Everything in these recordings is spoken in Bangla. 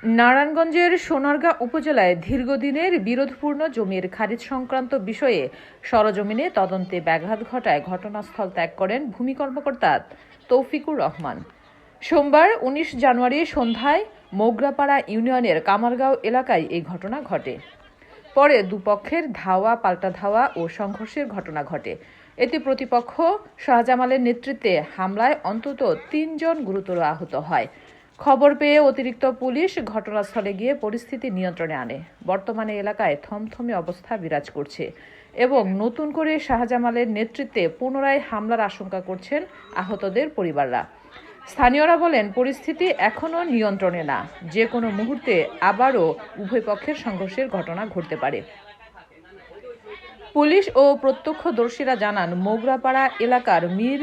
নারায়ণগঞ্জের সোনারগাঁ উপজেলায় দীর্ঘদিনের বিরোধপূর্ণ জমির খারিজ সংক্রান্ত বিষয়ে সরেজমিনে তদন্তে ব্যাঘাত ঘটায় ঘটনাস্থল ত্যাগ করেন ভূমি কর্মকর্তা তৌফিকুর রহমান। সোমবার ১৯ জানুয়ারি সন্ধ্যায় মোগরাপাড়া ইউনিয়নের কামারগাঁও এলাকায় এই ঘটনা ঘটে। পরে দুপক্ষের ধাওয়া পাল্টা ধাওয়া ও সংঘর্ষের ঘটনা ঘটে। এতে প্রতিপক্ষ শাহজামালের নেতৃত্বে হামলায় অন্তত ৩ জন গুরুতর আহত হয়। খবর পেয়ে অতিরিক্ত পুলিশ ঘটনাস্থলে গিয়ে পরিস্থিতি নিয়ন্ত্রণে আনে। বর্তমানে এলাকায় থমথমে অবস্থা বিরাজ করছে এবং নতুন করে শাহজামালের নেতৃত্বে পুনরায় হামলার আশঙ্কা করছেন আহতদের পরিবাররা। স্থানীয়রা বলেন, পরিস্থিতি এখনও নিয়ন্ত্রণে না, যে কোনো মুহূর্তে আবারও উভয় পক্ষের সংঘর্ষের ঘটনা ঘটতে পারে। পুলিশ ও প্রত্যক্ষদর্শীরা জানান, মোগরাপাড়া এলাকার মীর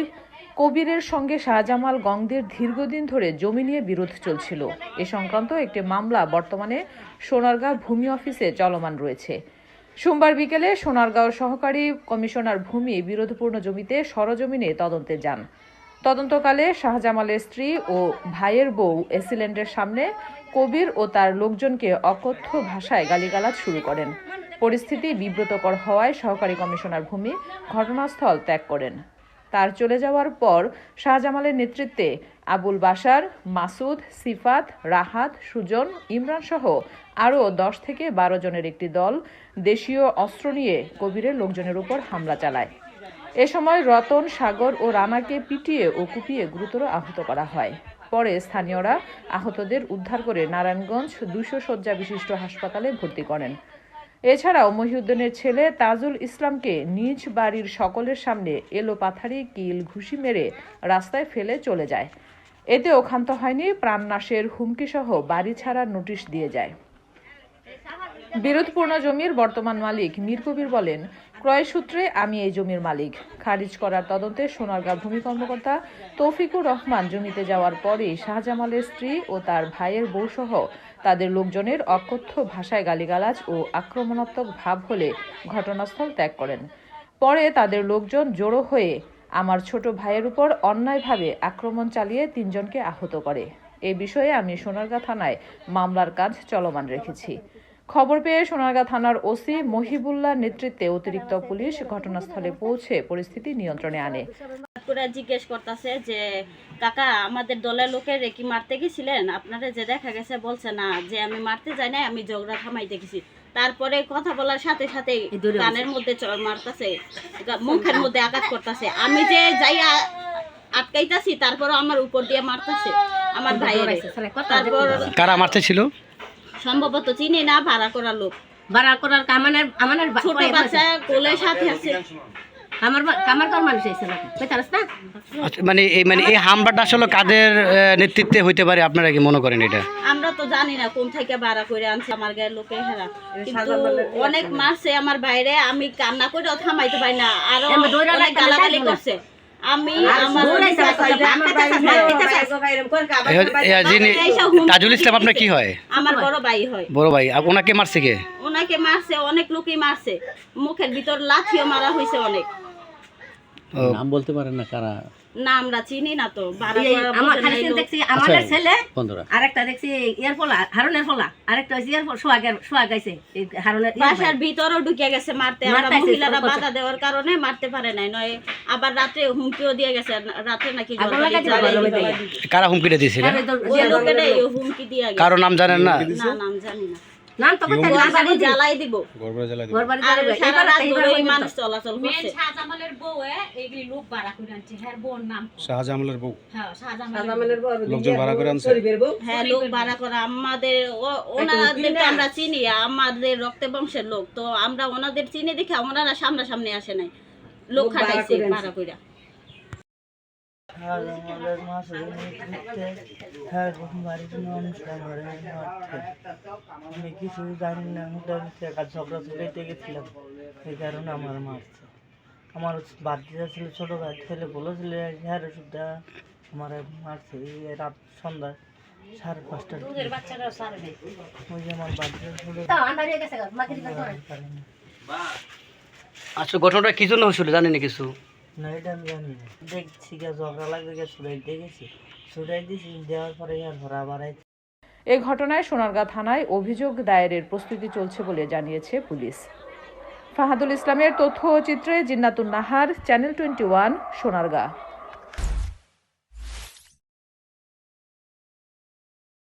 কবিরের সঙ্গে শাহজামাল গংদের দীর্ঘদিন ধরে জমি নিয়ে বিরোধ চলছিল। এ সংক্রান্ত একটি মামলা বর্তমানে সোনারগাঁ ভূমি অফিসে চলমান রয়েছে। সোমবার বিকেলে সোনারগাঁও সহকারী কমিশনার ভূমি বিরোধপূর্ণ জমিতে সরজমিনে তদন্তে যান। তদন্তকালে শাহজামালের স্ত্রী ও ভাইয়ের বউ এসিল্যান্ডের সামনে কবির ও তার লোকজনকে অকথ্য ভাষায় গালিগালাজ শুরু করেন। পরিস্থিতি বিব্রতকর হওয়ায় সহকারী কমিশনার ভূমি ঘটনাস্থল ত্যাগ করেন। তার চলে যাওয়ার পর শাহজামালের নেতৃত্বে আবুল বাশার, মাসুদ, সিফাত, রাহাত, সুজন, ইমরান সহ আরও ১০ থেকে ১২ জনের একটি দল দেশীয় অস্ত্র নিয়ে কবিরের লোকজনের উপর হামলা চালায়। এ সময় রতন, সাগর ও রানাকে পিটিয়ে ও কুপিয়ে গুরুতর আহত করা হয়। পরে স্থানীয়রা আহতদের উদ্ধার করে নারায়ণগঞ্জ ২০০ শয্যা বিশিষ্ট হাসপাতালে ভর্তি করেন। এছাড়াও মহিউদ্দিনের ছেলে তাজুল ইসলামকে নিজ বাড়ির সকলের সামনে এলোপাথারি কিল ঘুষি মেরে রাস্তায় ফেলে চলে যায়। এতেও ক্ষান্ত হয়নি, প্রাণনাশের হুমকিসহ বাড়ি ছাড়ার নোটিশ দিয়ে যায়। বিরোধপূর্ণ জমির বর্তমান মালিক মীর কবির বলেন, ক্রয় সূত্রে আমি এই জমির মালিক। খারিজ করার তদন্তে সোনারগাঁ ভূমি কর্মকর্তা তৌফিকুর রহমান জমিতে যাওয়ার পরেই শাহজামালের স্ত্রী ও তার ভাইয়ের বউসহ তাদের লোকজনের অকথ্য ভাষায় গালিগালাজ ও আক্রমণাত্মক ভাব হলে ঘটনাস্থল ত্যাগ করেন। পরে তাদের লোকজন জড়ো হয়ে আমার ছোট ভাইয়ের উপর অন্যায়ভাবে আক্রমণ চালিয়ে ৩ জনকে আহত করে। এ বিষয়ে আমি সোনারগাঁ থানায় মামলার কাজ চলমান রেখেছি। খবর পেয়ে সোনারগাঁ থানার ওসি মহিবুল্লাহর নেতৃত্বে অতিরিক্ত পুলিশ ঘটনাস্থলে পৌঁছে পরিস্থিতি নিয়ন্ত্রণে আনে। জিজ্ঞেস করতেছে যে, কাকা আমাদের দলের লোকের কি মারতে গেছিলেন? আপনারা যে দেখা গেছে বলছে না যে আমি মারতে যাই না, আমি ঝগড়া থামাইতে গেছি। তারপরে কথা বলার সাথে সাথে কানের মধ্যে চড় মারতেছে, মুখের মধ্যে আঘাত করতেছে। আমি যে যাই আটকাইতাছি, তারপর আমার উপর দিয়ে মারতেছে আমার ভাই। তারপর কারা মারতে ছিল? সম্ভবত চিনি না, ভাড়া করা লোক। ভাড়া করার কামানের আমানের ছোট বাচ্চা কোলের সাথে আছে। মানে এই হামলাটা আসলে কাদের নেতৃত্বে হইতে পারে আপনারা কি মনে করেন? এটা আমরা তো জানি না কোন থেকে ভাড়া করে আনছে আমার গায়ের লোকে হেরা, কিন্তু অনেক মারছে আমার বাইরে। আমি কান্না করে থামাইতে পারি না, আরো অনেক গালাগালি করছে। আমি তাজুল ইসলাম আপনার কি হয়? আমার বড় ভাই হয়। বড় ভাই। ওনাকে মারছে কে? ওনাকে মারছে অনেক লোকই মারছে, মুখের ভিতর লাঠিও মারা হয়েছে অনেক। নাম বলতে পারেন না কারা? না আমরা চিনি না তো। দেখছি আমাদের ছেলে, আরেকটা দেখছি ইয়ার ফলা, হারুনের ফলা, আরেকটা হচ্ছে ইয়ার সোহাগ গাইছে হারুনের বাসার ভিতরও ঢুকে গেছে মারতে। আমরা মহিলারা বাধা দেওয়ার কারণে মারতে পারে নাই, নয় আবার রাতে হুমকিও দিয়ে গেছে। রাতে নাকি কারা হুমকিটা দিয়েছিল? হুমকি দিয়ে গেছে। কারো নাম জানেন না? না, নাম জানি না। নাম তো বাড়ি জ্বালাই দিব, সারা রাত ধরে মানুষ চলাচল করছে। শাহজামালের বউ এইগুলি লোক ভাড়া করে আনছে। হ্যাঁ, বউর নাম শাহজামালের বউ। হ্যাঁ, শাহজামালের বউ লোকজন ভাড়া করে আনছে। হ্যাঁ, লোক ভাড়া করা। আমাদের ওনাদেরকে আমরা চিনি, আমাদের রক্তে বংশের লোক তো। আমরা ওনাদের চিনি দেখে ওনারা সামনাসামনি আসে নাই, লোক খাটাইছে ভাড়া কইরা। আমি কিছু জানি না, ঝগড়া ঝুলাইতে গেছিলাম, এই কারণে আমার মারছে। আমার বাচ্চা ছিল, ছোট ভাই ছেলে বলেছিল হ্যাঁ সুদ্ধা আমার মারছে। এই রাত সন্ধ্যা 5:30টার ওই যে আমার বাচ্চা ছিল। আচ্ছা, ঘটনাটা কি জন্য হয়েছিল জানেন কিছু? না, এটা আমি জানি না। দেখছি ঝগড়া লাগবে, ছুটাই দেখেছি, ছুটাই দিয়েছি, দেওয়ার পরে আবার এ ঘটনায় সোনারগাঁ থানায় অভিযোগ দায়েরের প্রস্তুতি চলছে বলে জানিয়েছে পুলিশ। ফাহাদুল ইসলামের তথ্য ও চিত্রে জিন্নাতুন নাহার, চ্যানেল 21, সোনারগাঁ।